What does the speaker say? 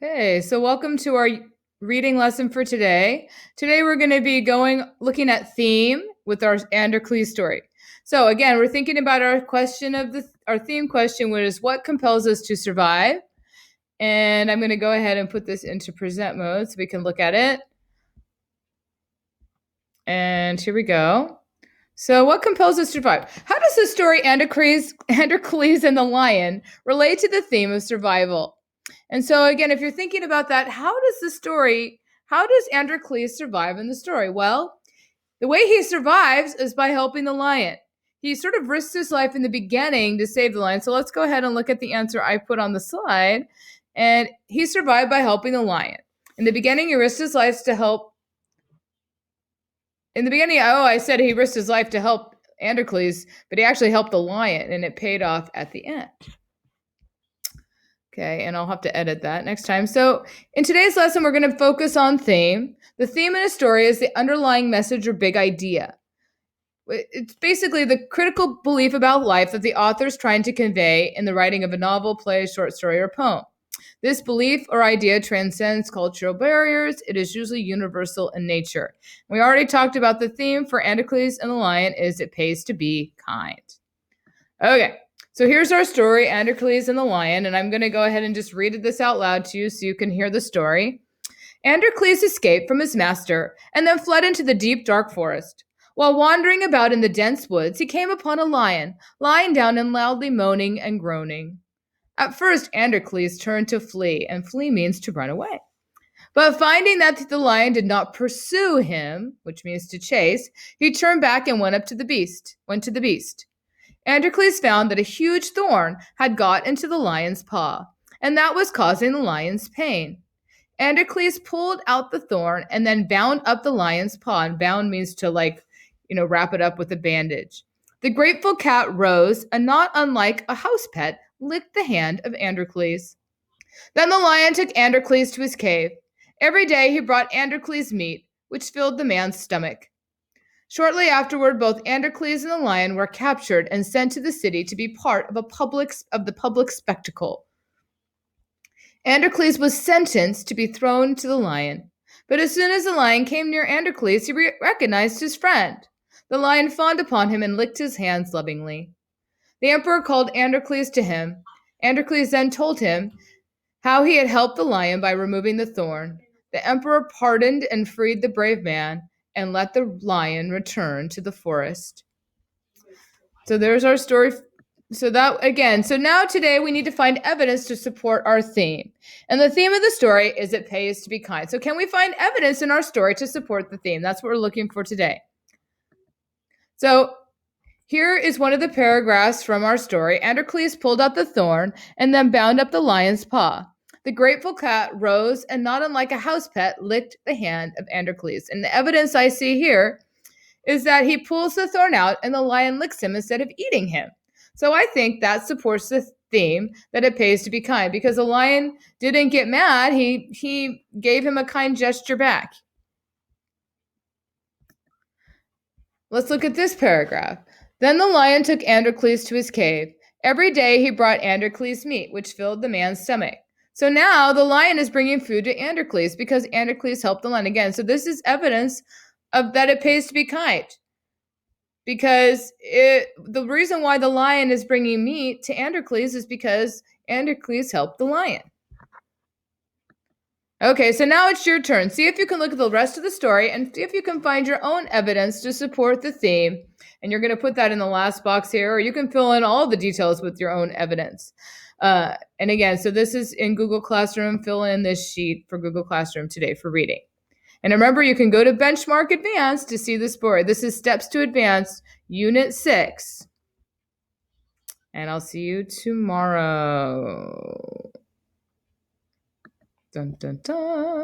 Okay, so welcome to our reading lesson for today. Today we're going to be looking at theme with our Androcles story. So again, we're thinking about our theme question, which is what compels us to survive. And I'm going to go ahead and put this into present mode so we can look at it. And here we go. So what compels us to survive? How does the story Androcles and the Lion relate to the theme of survival? And so again, if you're thinking about that, how does Androcles survive in the story? Well, the way he survives is by helping the lion. He sort of risks his life in the beginning to save the lion. So let's go ahead and look at the answer I put on the slide. And he survived by helping the lion. In the beginning, he risked his life to help. In the beginning, I said he risked his life to help Androcles, but he actually helped the lion, and it paid off at the end. Okay, and I'll have to edit that next time. So in today's lesson, we're going to focus on theme. The theme in a story is the underlying message or big idea. It's basically the critical belief about life that the author is trying to convey in the writing of a novel, play, short story, or poem. This belief or idea transcends cultural barriers. It is usually universal in nature. We already talked about the theme for Androcles and the Lion is it pays to be kind. Okay. So here's our story, Androcles and the Lion, and I'm going to go ahead and just read this out loud to you so you can hear the story. Androcles escaped from his master and then fled into the deep, dark forest. While wandering about in the dense woods, he came upon a lion, lying down and loudly moaning and groaning. At first, Androcles turned to flee, and flee means to run away. But finding that the lion did not pursue him, which means to chase, he turned back and went to the beast. Androcles found that a huge thorn had got into the lion's paw, and that was causing the lion's pain. Androcles pulled out the thorn and then bound up the lion's paw, and bound means to wrap it up with a bandage. The grateful cat rose, and not unlike a house pet, licked the hand of Androcles. Then the lion took Androcles to his cave. Every day he brought Androcles meat, which filled the man's stomach. Shortly afterward, both Androcles and the lion were captured and sent to the city to be part of the public spectacle. Androcles was sentenced to be thrown to the lion. But as soon as the lion came near Androcles, he recognized his friend. The lion fawned upon him and licked his hands lovingly. The emperor called Androcles to him. Androcles then told him how he had helped the lion by removing the thorn. The emperor pardoned and freed the brave man and let the lion return to the forest. So there's our story. So now today we need to find evidence to support our theme. And the theme of the story is it pays to be kind. So can we find evidence in our story to support the theme? That's what we're looking for today. So here is one of the paragraphs from our story. Androcles pulled out the thorn and then bound up the lion's paw. The grateful cat rose and, not unlike a house pet, licked the hand of Androcles. And the evidence I see here is that he pulls the thorn out and the lion licks him instead of eating him. So I think that supports the theme that it pays to be kind, because the lion didn't get mad. He gave him a kind gesture back. Let's look at this paragraph. Then the lion took Androcles to his cave. Every day he brought Androcles meat, which filled the man's stomach. So now the lion is bringing food to Androcles because Androcles helped the lion again. So this is evidence of that it pays to be kind. Because the reason why the lion is bringing meat to Androcles is because Androcles helped the lion. Okay, so now it's your turn. See if you can look at the rest of the story and see if you can find your own evidence to support the theme. And you're going to put that in the last box here, or you can fill in all the details with your own evidence. And again, so this is in Google Classroom. Fill in this sheet for Google Classroom today for reading. And remember, you can go to Benchmark Advanced to see this board. This is Steps to Advance, Unit 6. And I'll see you tomorrow. Dun, dun, dun.